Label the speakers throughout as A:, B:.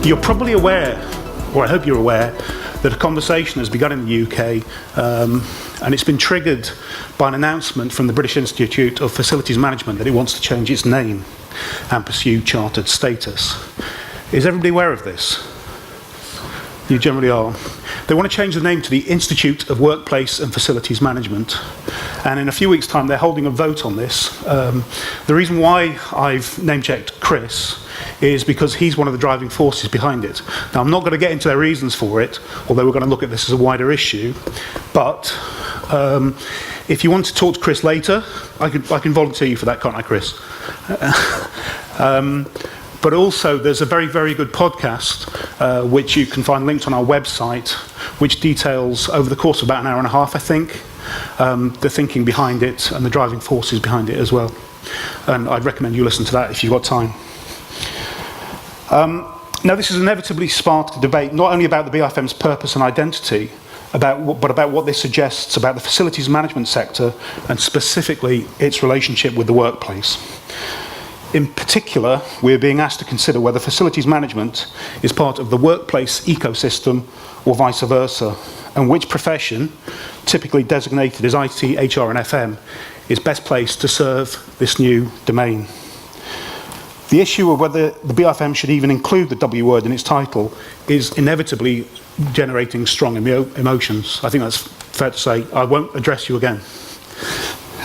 A: You're probably aware, or I hope you're aware, that a conversation has begun in the UK and it's been triggered by an announcement from the British Institute of Facilities Management that it wants to change its name and pursue chartered status. Is everybody aware of this? You generally are. They want to change the name to the Institute of Workplace and Facilities Management, and in a few weeks' time they're holding a vote on this. The reason why I've name-checked Chris is because he's one of the driving forces behind it. Now, I'm not going to get into their reasons for it, although we're going to look at this as a wider issue, but if you want to talk to Chris later, I can volunteer you for that, can't I, Chris? But also, there's a very, very good podcast, which you can find linked on our website, which details, over the course of about an hour and a half, I think, the thinking behind it and the driving forces behind it as well. And I'd recommend you listen to that if you've got time. Now, this has inevitably sparked a debate, not only about the BIFM's purpose and identity, but about what this suggests about the facilities management sector, and specifically its relationship with the workplace. In particular, we're being asked to consider whether facilities management is part of the workplace ecosystem or vice versa, and which profession, typically designated as IT, HR and FM, is best placed to serve this new domain. The issue of whether the BIFM should even include the W word in its title is inevitably generating strong emotions. I think that's fair to say. I won't address you again.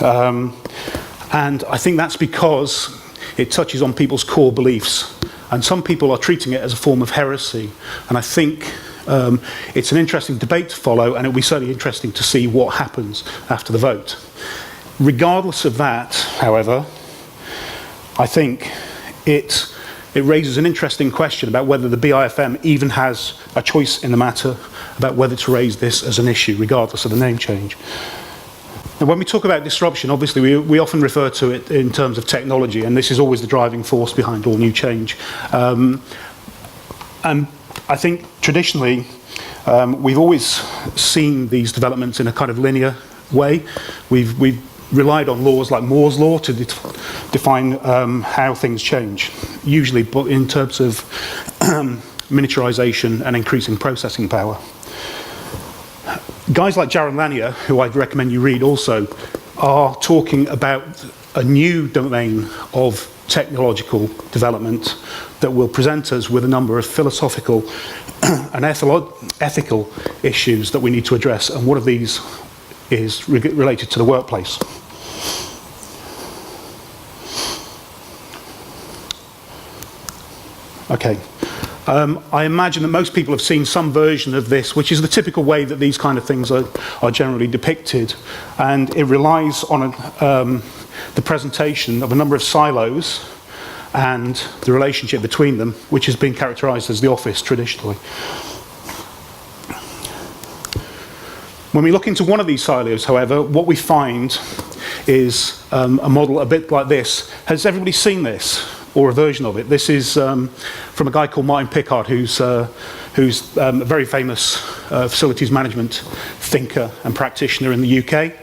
A: And I think that's because it touches on people's core beliefs, and some people are treating it as a form of heresy, and I think it's an interesting debate to follow, and it'll be certainly interesting to see what happens after the vote. Regardless of that, however, I think it raises an interesting question about whether the BIFM even has a choice in the matter about whether to raise this as an issue, regardless of the name change. Now, when we talk about disruption, obviously we often refer to it in terms of technology, and this is always the driving force behind all new change. And I think traditionally we've always seen these developments in a kind of linear way. We've relied on laws like Moore's law to define how things change, usually in terms of miniaturization and increasing processing power. Guys like Jaron Lanier, who I'd recommend you read also, are talking about a new domain of technological development that will present us with a number of philosophical and ethical issues that we need to address, and one of these is related to the workplace. Okay. I imagine that most people have seen some version of this, which is the typical way that these kind of things are generally depicted, and it relies on the presentation of a number of silos and the relationship between them, which has been characterized as the office traditionally. When we look into one of these silos, however, what we find is a model a bit like this. Has everybody seen this, or a version of it? This is from a guy called Martin Pickard, who's a very famous facilities management thinker and practitioner in the UK.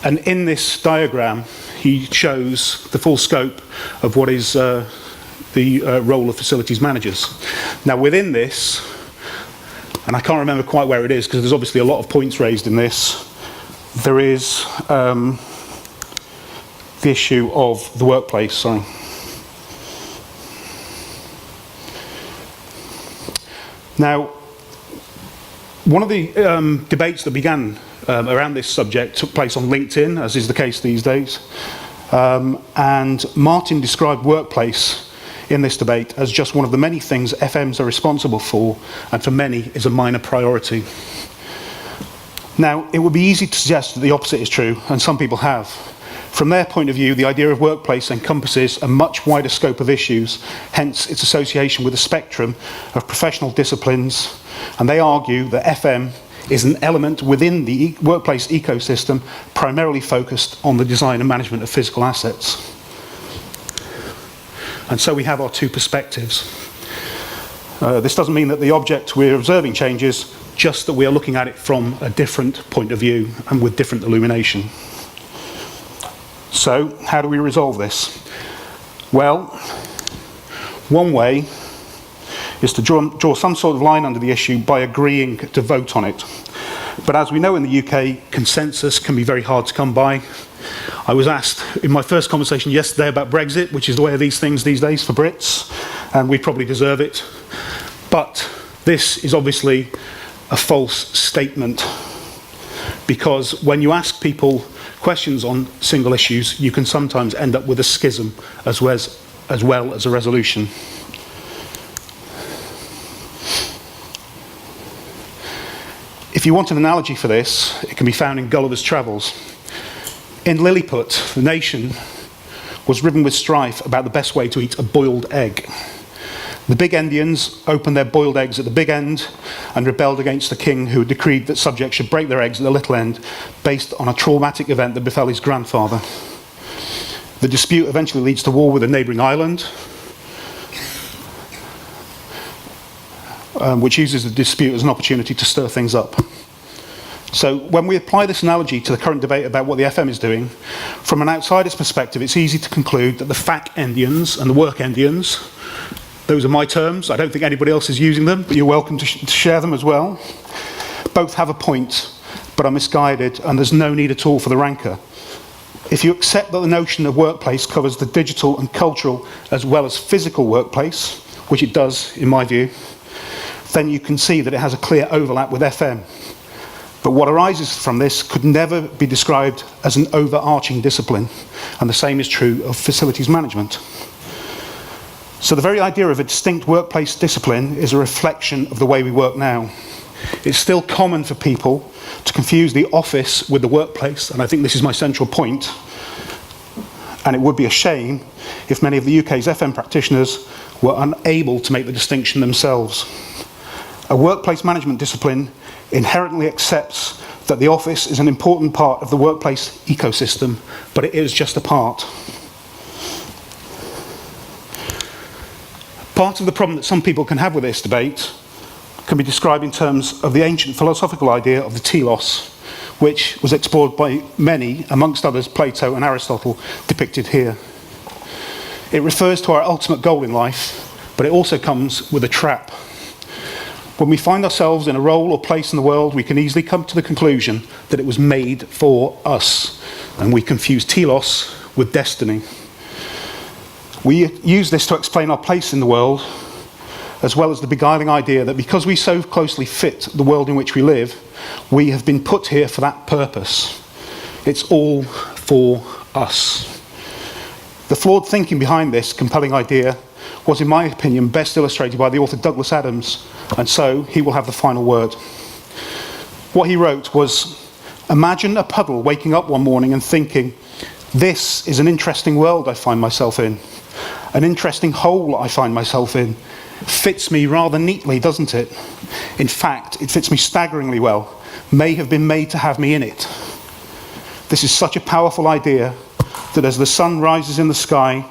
A: And in this diagram, he shows the full scope of what is the role of facilities managers. Now, within this, and I can't remember quite where it is because there's obviously a lot of points raised in this, there is the issue of the workplace, sorry. Now, one of the debates that began around this subject took place on LinkedIn, as is the case these days. And Martin described workplace in this debate as just one of the many things FMs are responsible for, and for many is a minor priority. Now, it would be easy to suggest that the opposite is true, and some people have. From their point of view, the idea of workplace encompasses a much wider scope of issues, hence its association with a spectrum of professional disciplines, and they argue that FM is an element within the workplace ecosystem primarily focused on the design and management of physical assets. And so we have our two perspectives. This doesn't mean that the object we're observing changes, just that we are looking at it from a different point of view and with different illumination. So, how do we resolve this? Well, one way is to draw some sort of line under the issue by agreeing to vote on it. But as we know in the UK, consensus can be very hard to come by. I was asked in my first conversation yesterday about Brexit, which is the way of these things these days for Brits, and we probably deserve it. But this is obviously a false statement, because when you ask people questions on single issues, you can sometimes end up with a schism as well as a resolution. If you want an analogy for this, it can be found in Gulliver's Travels. In Lilliput, the nation was riven with strife about the best way to eat a boiled egg. The big Endians opened their boiled eggs at the big end and rebelled against the king, who had decreed that subjects should break their eggs at the little end based on a traumatic event that befell his grandfather. The dispute eventually leads to war with a neighbouring island, which uses the dispute as an opportunity to stir things up. So when we apply this analogy to the current debate about what the FM is doing, from an outsider's perspective, it's easy to conclude that the FAC Endians and the work Endians, those are my terms, I don't think anybody else is using them, but you're welcome to share them as well, both have a point, but are misguided, and there's no need at all for the rancour. If you accept that the notion of workplace covers the digital and cultural as well as physical workplace, which it does in my view, then you can see that it has a clear overlap with FM. But what arises from this could never be described as an overarching discipline, and the same is true of facilities management. So the very idea of a distinct workplace discipline is a reflection of the way we work now. It's still common for people to confuse the office with the workplace, and I think this is my central point, and it would be a shame if many of the UK's FM practitioners were unable to make the distinction themselves. A workplace management discipline inherently accepts that the office is an important part of the workplace ecosystem, but it is just a part. Part of the problem that some people can have with this debate can be described in terms of the ancient philosophical idea of the telos, which was explored by many, amongst others Plato and Aristotle, depicted here. It refers to our ultimate goal in life, but it also comes with a trap. When we find ourselves in a role or place in the world, we can easily come to the conclusion that it was made for us, and we confuse telos with destiny. We use this to explain our place in the world, as well as the beguiling idea that because we so closely fit the world in which we live, we have been put here for that purpose. It's all for us. The flawed thinking behind this compelling idea was, in my opinion, best illustrated by the author Douglas Adams, and so he will have the final word. What he wrote was, imagine a puddle waking up one morning and thinking, this is an interesting world I find myself in, an interesting hole I find myself in. Fits me rather neatly, doesn't it? In fact, it fits me staggeringly well, may have been made to have me in it. This is such a powerful idea that as the sun rises in the sky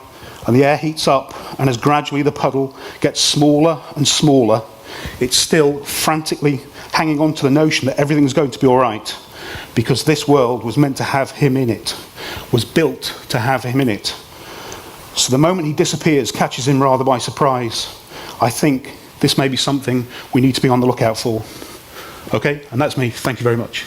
A: and the air heats up, and as gradually the puddle gets smaller and smaller, it's still frantically hanging on to the notion that everything's going to be all right, because this world was meant to have him in it, was built to have him in it. So the moment he disappears catches him rather by surprise. I think this may be something we need to be on the lookout for. Okay, and that's me. Thank you very much.